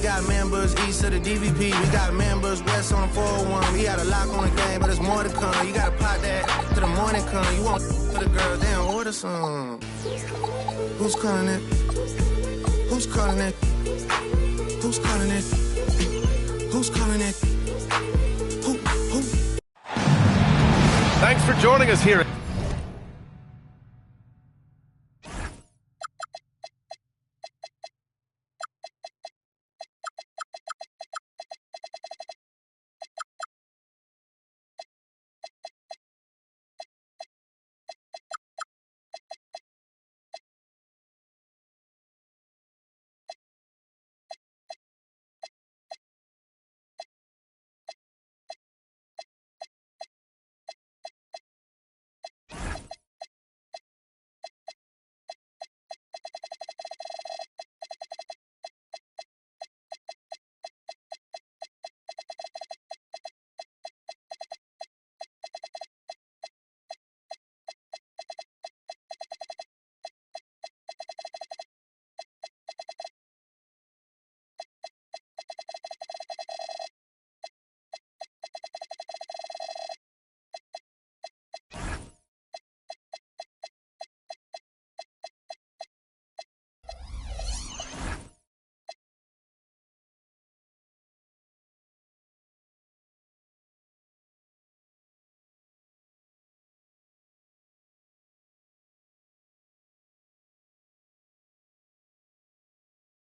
got members east of the DVP. We got members west on the 401. We got a lock on the game, but there's more to come. You gotta pot that to the morning come. You want for the girls, then order some. Who's calling it? Who's calling it? Who's calling it? Who's calling it? Who? Thanks for joining us here.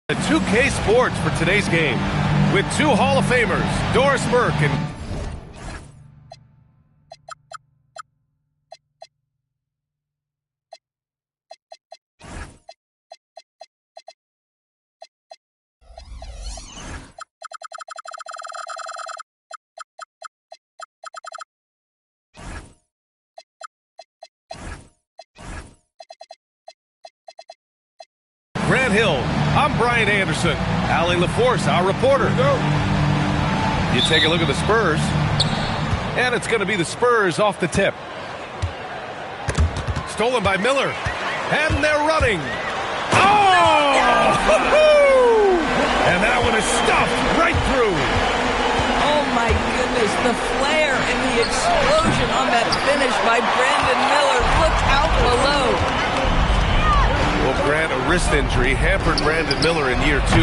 The 2K Sports for today's game with two Hall of Famers, Doris Burke and Grant Hill. I'm Brian Anderson. Allie LaForce, our reporter. You take a look at the Spurs, and it's going to be the Spurs off the tip. Stolen by Miller, and they're running. Oh! And that one is stuffed right through. Oh, my goodness, the flair and the explosion on that finish by Brandon Miller. Look out below. Well, Grant, a wrist injury hampered Brandon Miller in year 2.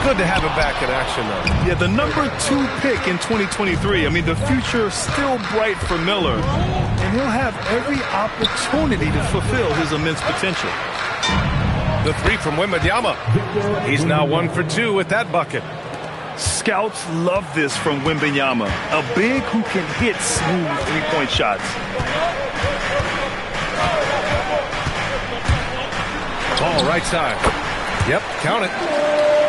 Good to have him back in action, though. Yeah, the number 2 pick in 2023. I mean, the future is still bright for Miller, and he'll have every opportunity to fulfill his immense potential. The three from Wembanyama. He's now 1 for 2 with that bucket. Scouts love this from Wembanyama, a big who can hit smooth three-point shots. Ball right side. Yep, count it.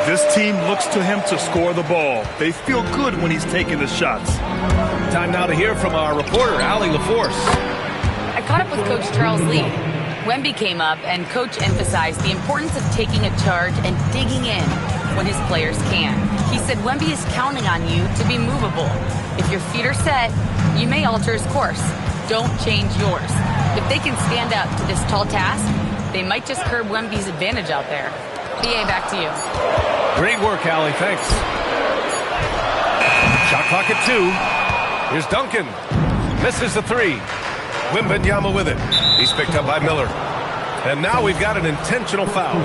This team looks to him to score the ball. They feel good when he's taking the shots. Time now to hear from our reporter, Allie LaForce. I caught up with Coach Charles Lee. Wemby came up, and Coach emphasized the importance of taking a charge and digging in when his players can. He said Wemby is counting on you to be movable. If your feet are set, you may alter his course. Don't change yours. If they can stand up to this tall task, they might just curb Wemby's advantage out there. BA, back to you. Great work, Allie. Thanks. Shot clock at 2. Here's Duncan. Misses the 3. Wembanyama with it. He's picked up by Miller. And now we've got an intentional foul.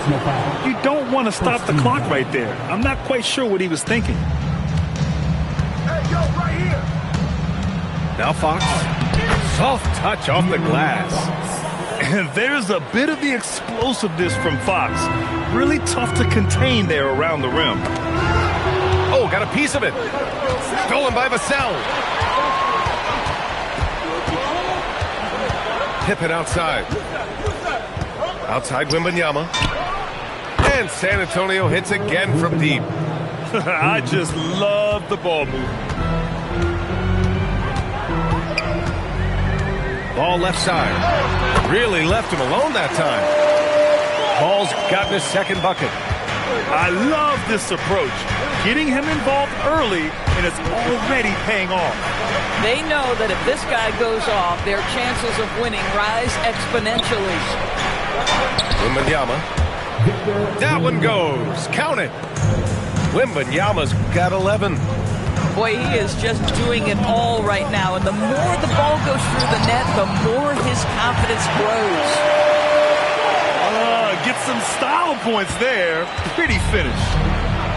You don't want to stop the clock right there. I'm not quite sure what he was thinking. Hey, yo, right here. Now Fox. Soft touch off the glass. And there's a bit of the explosiveness from Fox. Really tough to contain there around the rim. Oh, got a piece of it. Stolen by Vassell. Pippen outside. Outside Wembanyama. And San Antonio hits again from deep. I just love the ball movement. Ball left side. Really left him alone that time. Ball's gotten his second bucket. I love this approach. Getting him involved early, and it's already paying off. They know that if this guy goes off, their chances of winning rise exponentially. Wembanyama. That one goes. Count it. Wembanyama's got 11. Boy, he is just doing it all right now. And the more the ball goes through the net, the more his confidence grows. Get some style points there. Pretty finish.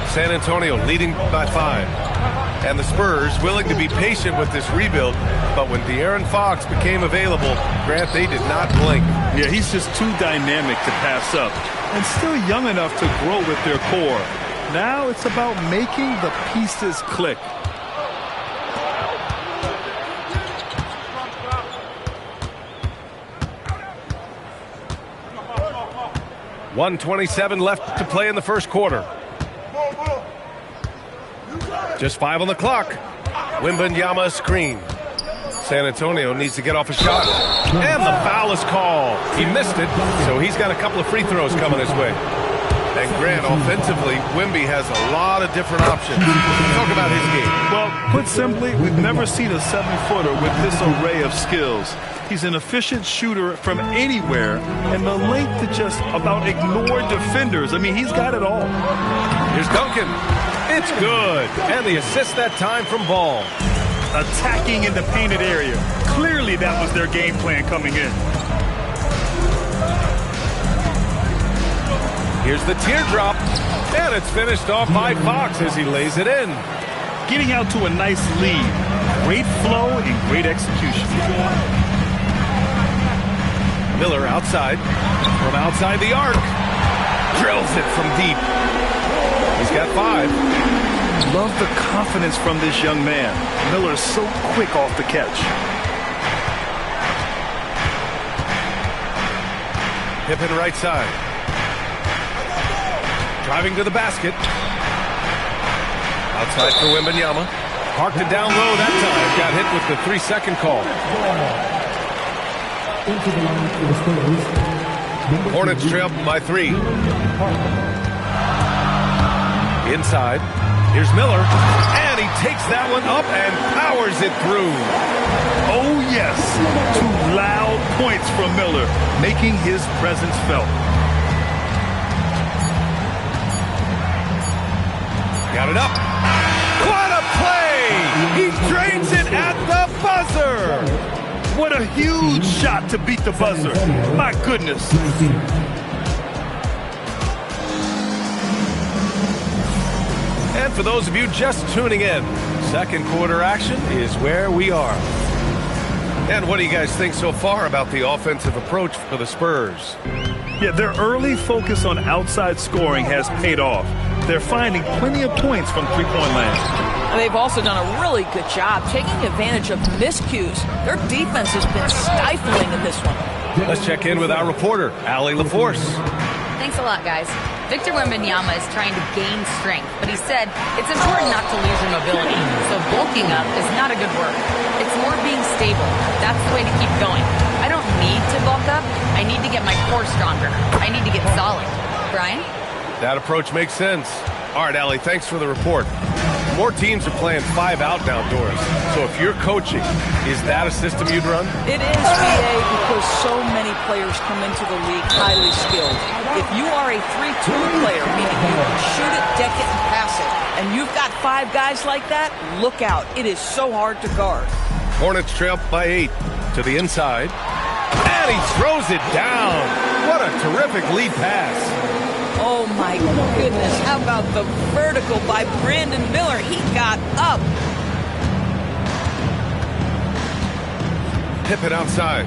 San Antonio leading by 5. And the Spurs willing to be patient with this rebuild. But when De'Aaron Fox became available, Grant, they did not blink. Yeah, he's just too dynamic to pass up. And still young enough to grow with their core. Now it's about making the pieces click. .127 left to play in the first quarter. Just 5 on the clock. Wembanyama screen. San Antonio needs to get off a shot. And the foul is called. He missed it, so he's got a couple of free throws coming his way. And Grant, offensively, Wemby has a lot of different options. Talk about his game. Well, put simply, we've never seen a 7-footer with this array of skills. He's an efficient shooter from anywhere, and the length to just about ignore defenders. I mean, he's got it all. Here's Duncan. It's good. And the assist that time from Ball. Attacking in the painted area. Clearly that was their game plan coming in. Here's the teardrop. And it's finished off by Fox as he lays it in. Getting out to a nice lead. Great flow and great execution. Miller outside. From outside the arc. Drills it from deep. He's got 5. Love the confidence from this young man. Miller's so quick off the catch. Pippen right side. Driving to the basket. Outside for Wembanyama. Parked it down low that time. Got hit with the 3-second call. Hornets trail by 3. Inside. Here's Miller. And he takes that one up and powers it through. Oh, yes. 2 loud points from Miller, making his presence felt. Got it up. What a play! He drains it at the buzzer! What a huge shot to beat the buzzer. My goodness. And for those of you just tuning in, second quarter action is where we are. And what do you guys think so far about the offensive approach for the Spurs? Yeah, their early focus on outside scoring has paid off. They're finding plenty of points from three-point land. And they've also done a really good job taking advantage of miscues. Their defense has been stifling in this one. Let's check in with our reporter, Allie LaForce. Thanks a lot, guys. Victor Wembanyama is trying to gain strength, but he said it's important not to lose your mobility. So bulking up is not a good word. It's more being stable. That's the way to keep going. I don't need to bulk up. I need to get my core stronger. I need to get solid. Brian? That approach makes sense. All right, Allie, thanks for the report. More teams are playing 5 out outdoors. So if you're coaching, is that a system you'd run? It is, BA, because so many players come into the league highly skilled. If you are a 3-2 player, meaning you can shoot it, deck it, and pass it, and you've got 5 guys like that, look out. It is so hard to guard. Hornets trail by 8 to the inside. And he throws it down. What a terrific lead pass. Oh, my goodness. How about the vertical by Brandon Miller? He got up. Pippen outside.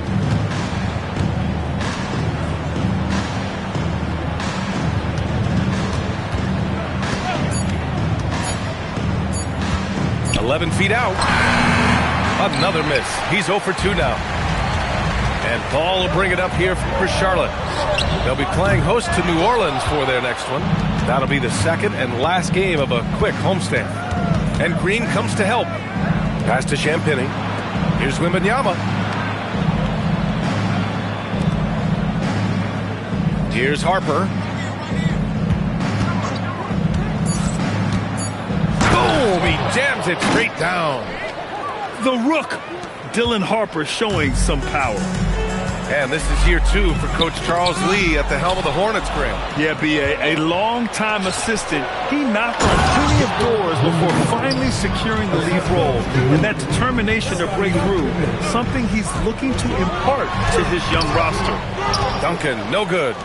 "11 feet out. Another miss. He's 0 for 2 now. And Ball will bring it up here for Charlotte. They'll be playing host to New Orleans for their next one. That'll be the second and last game of a quick homestand. And Green comes to help. Pass to Champagny. Here's Wembanyama. Here's Harper. Boom! He jams it straight down. The Rook, Dylan Harper, showing some power. And this is year 2 for Coach Charles Lee at the helm of the Hornets, Graham. Yeah, B.A., a long-time assistant. He knocked on of doors before finally securing the lead role. And that determination to break through, something he's looking to impart to his young roster. Duncan, no good.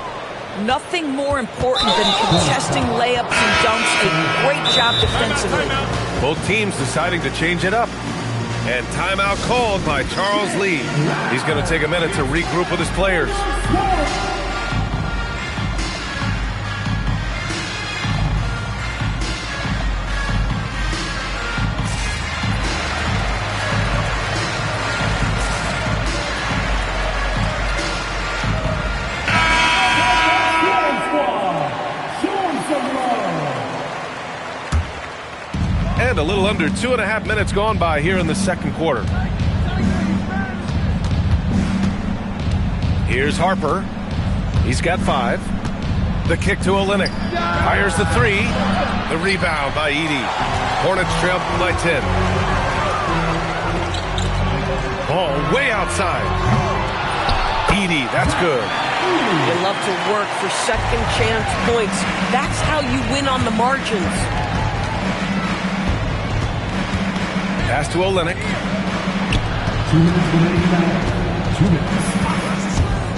Nothing more important than contesting layups and dunks. A great job defensively. Both teams deciding to change it up. And timeout called by Charles Lee. He's going to take a minute to regroup with his players. And a little under 2.5 minutes gone by here in the second quarter. Here's Harper. He's got 5. The kick to Olynyk. Fires the 3. The rebound by Edey. Hornets trail by 10. Ball way outside. Edey, that's good. You love to work for second chance points. That's how you win on the margins. Pass to Olynyk.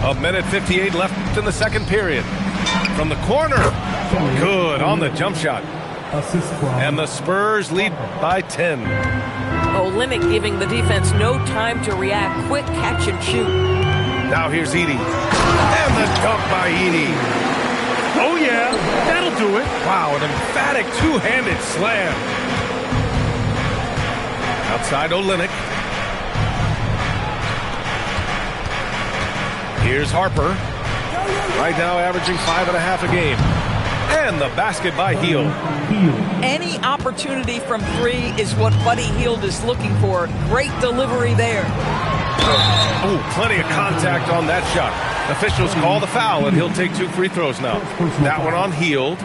1:58 left in the second period. From the corner. Good on the jump shot. And the Spurs lead by 10. Olynyk giving the defense no time to react. Quick catch and shoot. Now here's Edey. And the dunk by Edey. Oh, yeah, that'll do it. Wow, an emphatic two-handed slam. Outside Olynyk. Here's Harper. Right now averaging 5.5 a game. And the basket by Hield. Any opportunity from 3 is what Buddy Hield is looking for. Great delivery there. Oh, plenty of contact on that shot. Officials call the foul, and he'll take 2 free throws now. That one on Hield.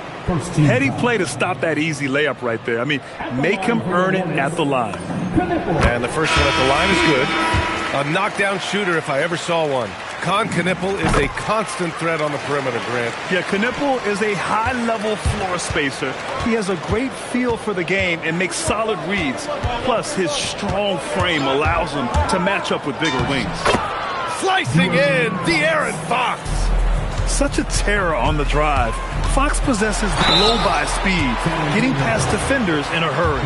Heady play to stop that easy layup right there. I mean, make him earn it at the line. And the first one at the line is good. A knockdown shooter if I ever saw one. Con Knippel is a constant threat on the perimeter, Grant. Yeah, Knippel is a high-level floor spacer. He has a great feel for the game and makes solid reads. Plus, his strong frame allows him to match up with bigger wings. Slicing in, De'Aaron Fox. Such a terror on the drive. Fox possesses blow-by speed, getting past defenders in a hurry.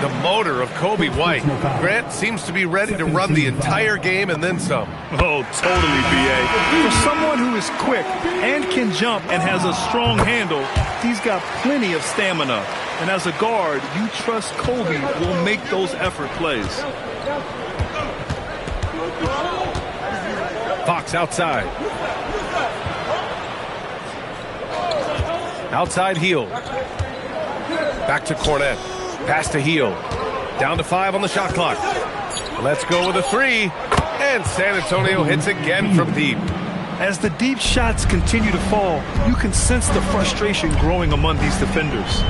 The motor of Kobe White. Grant seems to be ready to run the entire game and then some. Oh, totally, B.A. For someone who is quick and can jump and has a strong handle, he's got plenty of stamina. And as a guard, you trust Kobe will make those effort plays. Fox outside. Outside Hield. Back to Cornette. Pass to Hield. Down to 5 on the shot clock. Let's go with a 3. And San Antonio hits again from deep. As the deep shots continue to fall, you can sense the frustration growing among these defenders.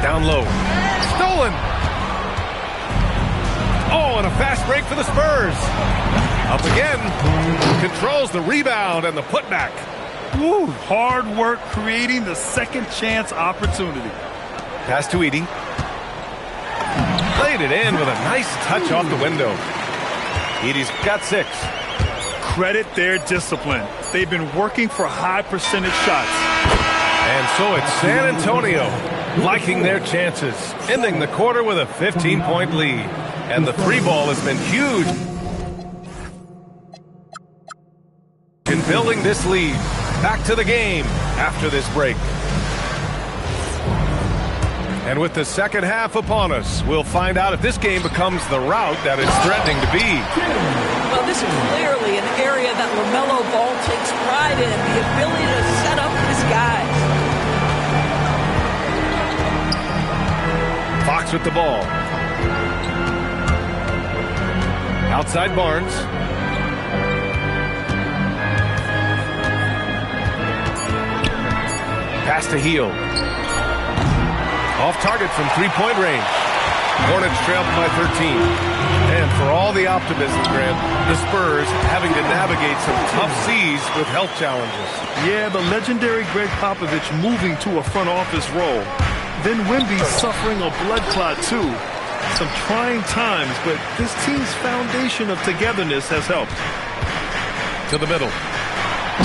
Down low. Stolen. Oh, and a fast break for the Spurs. Up again. Controls the rebound and the putback. Woo, hard work creating the second chance opportunity. Pass to Edey. Played it in with a nice touch off the window. Edey's got 6. Credit their discipline. They've been working for high percentage shots. And so it's San Antonio liking their chances, ending the quarter with a 15-point lead. And the 3 ball has been huge in building this lead. Back to the game after this break. And with the second half upon us, we'll find out if this game becomes the rout that it's threatening to be. Well, this is clearly an area that LaMelo Ball takes pride in, the ability to set up his guys. Fox with the ball. Outside Barnes. Pass to Hield. Off target from 3-point range. Hornets trailed by 13. And for all the optimism, Grant, the Spurs having to navigate some tough seas with health challenges. Yeah, the legendary Greg Popovich moving to a front office role. Then Wemby suffering a blood clot, too. Some trying times, but this team's foundation of togetherness has helped. To the middle.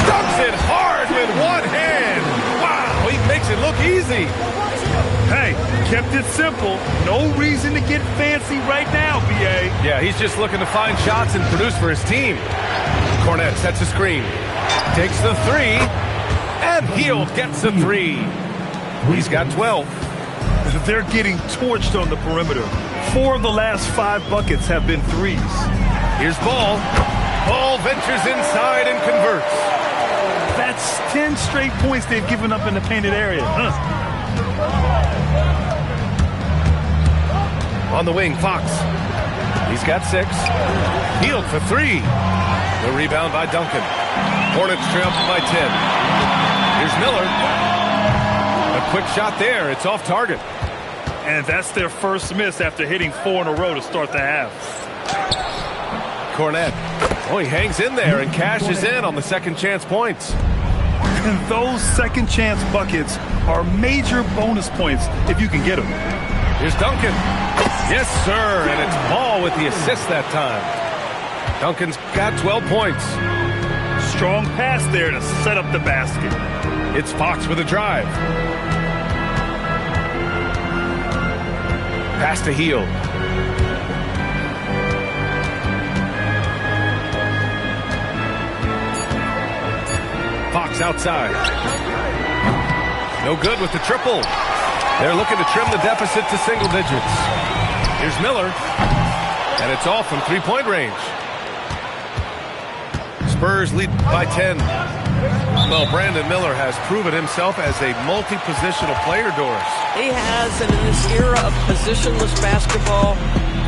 Dunks it hard with one hand. Wow, he makes it look easy. Hey, kept it simple. No reason to get fancy right now, B.A. Yeah, he's just looking to find shots and produce for his team. Cornette sets a screen. Takes the three. And Hield gets the three. He's got 12. They're getting torched on the perimeter. 4 of the last 5 buckets have been threes. Here's Ball. Ball ventures inside and converts. That's 10 straight points they've given up in the painted area. On the wing, Fox. He's got 6. Hield for 3. The rebound by Duncan. Hornets trail by 10. Here's Miller. A quick shot there. It's off target. And that's their first miss after hitting 4 in a row to start the half. Cornette. Oh, he hangs in there and cashes in on the second chance points. And those second chance buckets are major bonus points if you can get them. Here's Duncan. Yes, sir. And it's Ball with the assist that time. Duncan's got 12 points. Strong pass there to set up the basket. It's Fox with a drive. Pass to Hield. Fox outside. No good with the triple. They're looking to trim the deficit to single digits. Here's Miller. And it's off from three-point range. Spurs lead by 10. Well, Brandon Miller has proven himself as a multi-positional player, Doris. He has, and in this era of positionless basketball,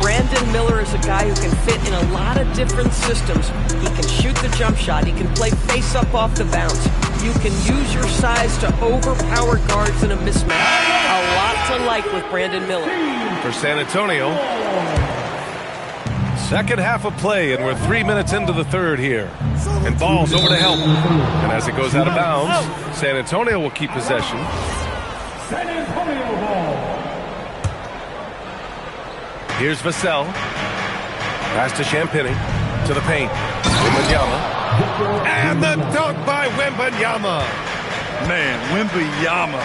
Brandon Miller is a guy who can fit in a lot of different systems. He can shoot the jump shot. He can play face-up off the bounce. You can use your size to overpower guards in a mismatch. A lot to like with Brandon Miller. For San Antonio, second half of play, and we're 3 minutes into the third here. And Ball's over to help. And as it goes out of bounds, San Antonio will keep possession. San Antonio ball. Here's Vassell. Pass to Champagny. To the paint. Wembanyama. And the dunk by Wembanyama. Man, Wembanyama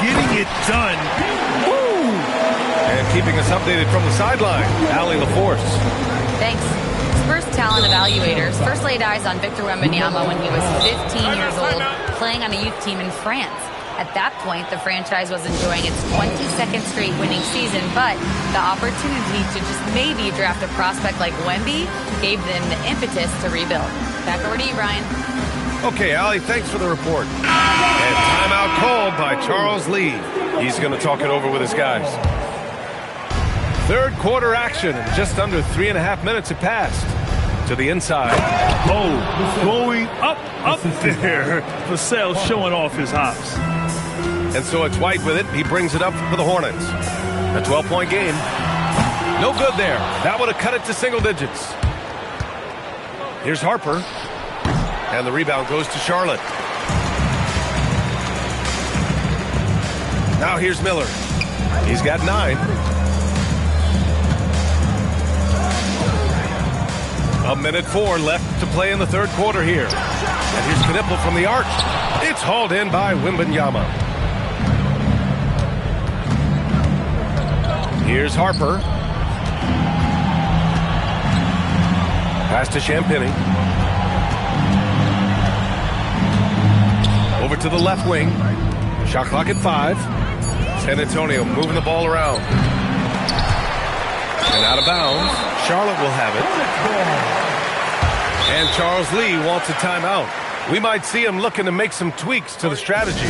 getting it done. Woo! And keeping us updated from the sideline, Allie LaForce. Thanks. Spurs talent evaluators first laid eyes on Victor Wembanyama when he was 15 years old, playing on a youth team in France. At that point, the franchise was enjoying its 22nd straight winning season, but the opportunity to just maybe draft a prospect like Wemby gave them the impetus to rebuild. Back over to you, Brian. Okay, Allie, thanks for the report. And timeout called by Charles Lee. He's going to talk it over with his guys. Third quarter action, and just under 3.5 minutes have passed. To the inside. Oh, going up there. Vassell showing off his hops. And so it's White with it. He brings it up for the Hornets. A 12-point game. No good there. That would have cut it to single digits. Here's Harper. And the rebound goes to Charlotte. Now here's Miller. He's got 9. A minute 4 left to play in the third quarter here. And here's Knipple from the arc. It's hauled in by Wembanyama. Here's Harper. Pass to Champagny. Over to the left wing. Shot clock at 5. San Antonio moving the ball around. And out of bounds. Charlotte will have it. And Charles Lee wants a timeout. We might see him looking to make some tweaks to the strategy.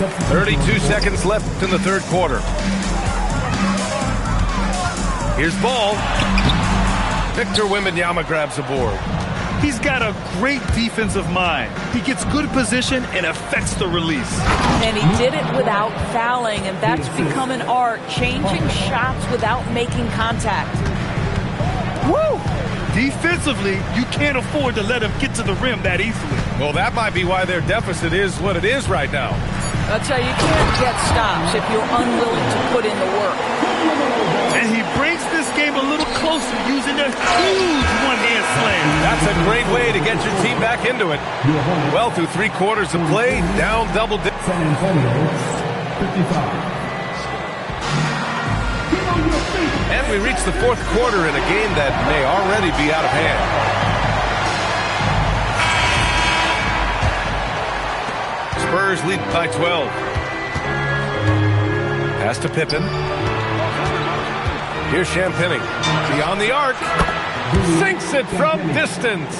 32 seconds left in the third quarter. Here's ball. Victor Wembanyama grabs a board. He's got a great defensive mind. He gets good position and affects the release. And he did it without fouling, and that's become an art, changing shots without making contact. Woo! Defensively, you can't afford to let him get to the rim that easily. Well, that might be why their deficit is what it is right now. That's how you can't get stops if you're unwilling to put in the work. And he brings this game a little closer using a huge one-hand slam. That's a great way to get your team back into it. Well, through 3 quarters of play, down double digits. San Antonio, 55. And we reach the fourth quarter in a game that may already be out of hand. Spurs lead by 12. Pass to Pippen. Here's Champagny. Beyond the arc. Sinks it from distance.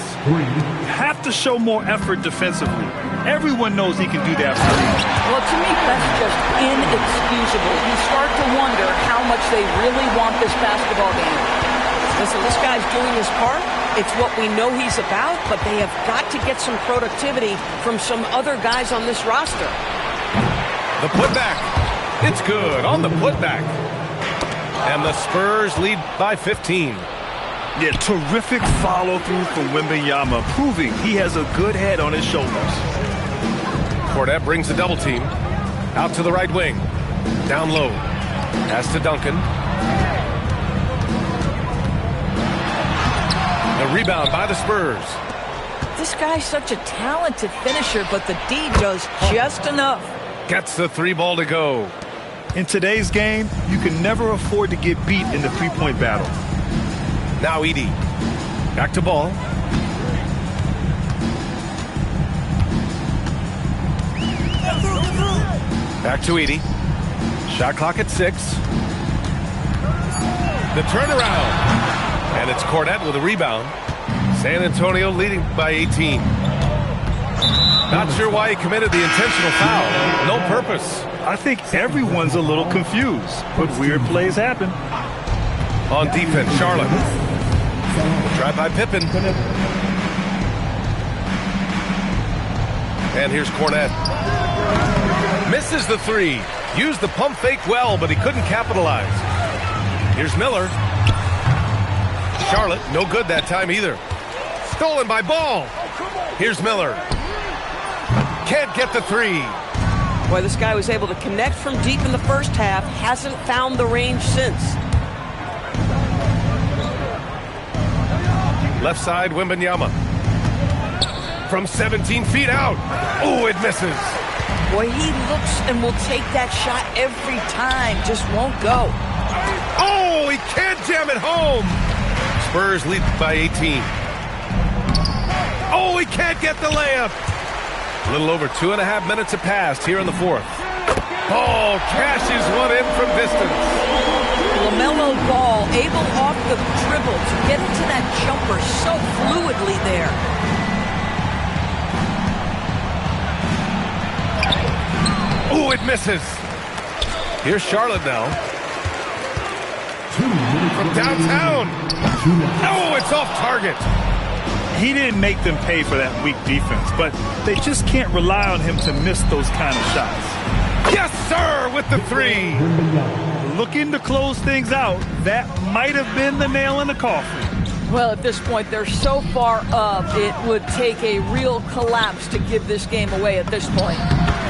Have to show more effort defensively. Everyone knows he can do that for you. Well, to me, that's just inexcusable. You start to wonder how much they really want this basketball game. Listen, this guy's doing his part. It's what we know he's about, but they have got to get some productivity from some other guys on this roster. The putback. It's good on the putback. And the Spurs lead by 15. Yeah, terrific follow-through from Wembanyama, proving he has a good head on his shoulders. Cornette brings a double team. Out to the right wing. Down low. Pass to Duncan. The rebound by the Spurs. This guy's such a talented finisher, but the D does just enough. Gets the 3-ball to go. In today's game, you can never afford to get beat in the three-point battle. Now Edey. Back to ball. Back to Edey. Shot clock at 6. The turnaround. And it's Cornette with a rebound. San Antonio leading by 18. Not sure why he committed the intentional foul. No purpose. I think everyone's a little confused, but weird plays happen. On defense, Charlotte. Drive by Pippen. And here's Cornette. Misses the 3. Used the pump fake well, but he couldn't capitalize. Here's Miller. Charlotte, no good that time either. Stolen by Ball. Here's Miller. Can't get the 3. Boy, this guy was able to connect from deep in the first half. Hasn't found the range since. Left side, Wembanyama. From 17 feet out. Oh, it misses. Boy, he looks and will take that shot every time. Just won't go. Oh, he can't jam it home. Spurs lead by 18. Oh, he can't get the layup. A little over 2.5 minutes have passed here in the fourth. Ball cashes one in from distance. LaMelo Ball able off the dribble to get into that jumper so fluidly there. Oh, it misses. Here's Charlotte now. From downtown. Oh, it's off target. He didn't make them pay for that weak defense, but they just can't rely on him to miss those kind of shots. Yes, sir, with the 3. Looking to close things out, that might have been the nail in the coffin. Well, at this point, they're so far up, it would take a real collapse to give this game away at this point.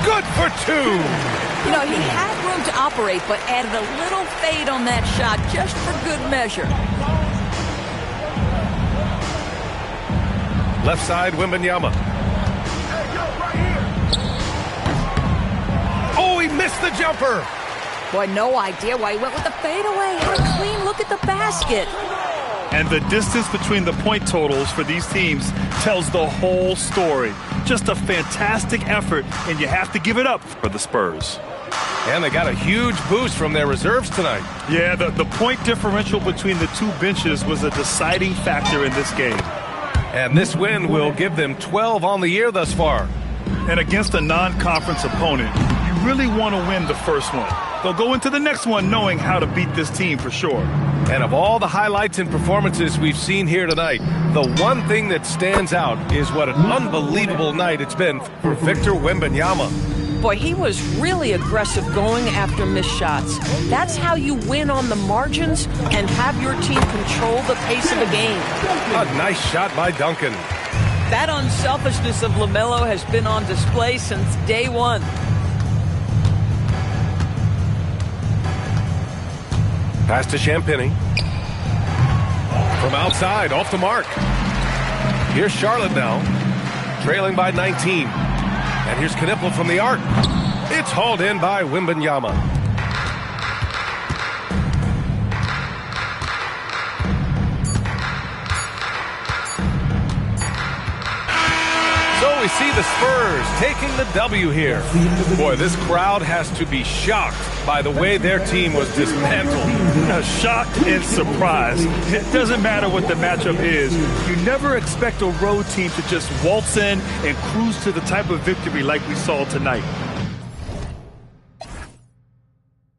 Good for 2. You know, he had room to operate, but added a little fade on that shot just for good measure. Left side, Wembanyama. Oh, he missed the jumper. Boy, no idea why he went with the fadeaway. Had a clean look at the basket. And the distance between the point totals for these teams tells the whole story. Just a fantastic effort, and you have to give it up for the Spurs. And they got a huge boost from their reserves tonight. Yeah, the point differential between the two benches was a deciding factor in this game. And this win will give them 12 on the year thus far. And against a non-conference opponent, you really want to win the first one. They'll go into the next one knowing how to beat this team for sure. And of all the highlights and performances we've seen here tonight, the one thing that stands out is what an unbelievable night it's been for Victor Wembanyama. Boy, he was really aggressive going after missed shots. That's how you win on the margins and have your team control the pace of a game. A nice shot by Duncan. That unselfishness of LaMelo has been on display since day one. Pass to Champagny. From outside, off the mark. Here's Charlotte now, trailing by 19. And here's Knipple from the arc. It's hauled in by Wembanyama. So we see the Spurs taking the W here. Boy, this crowd has to be shocked by the way their team was dismantled. Shocked and surprised. It doesn't matter what the matchup is. You never expect a road team to just waltz in and cruise to the type of victory like we saw tonight.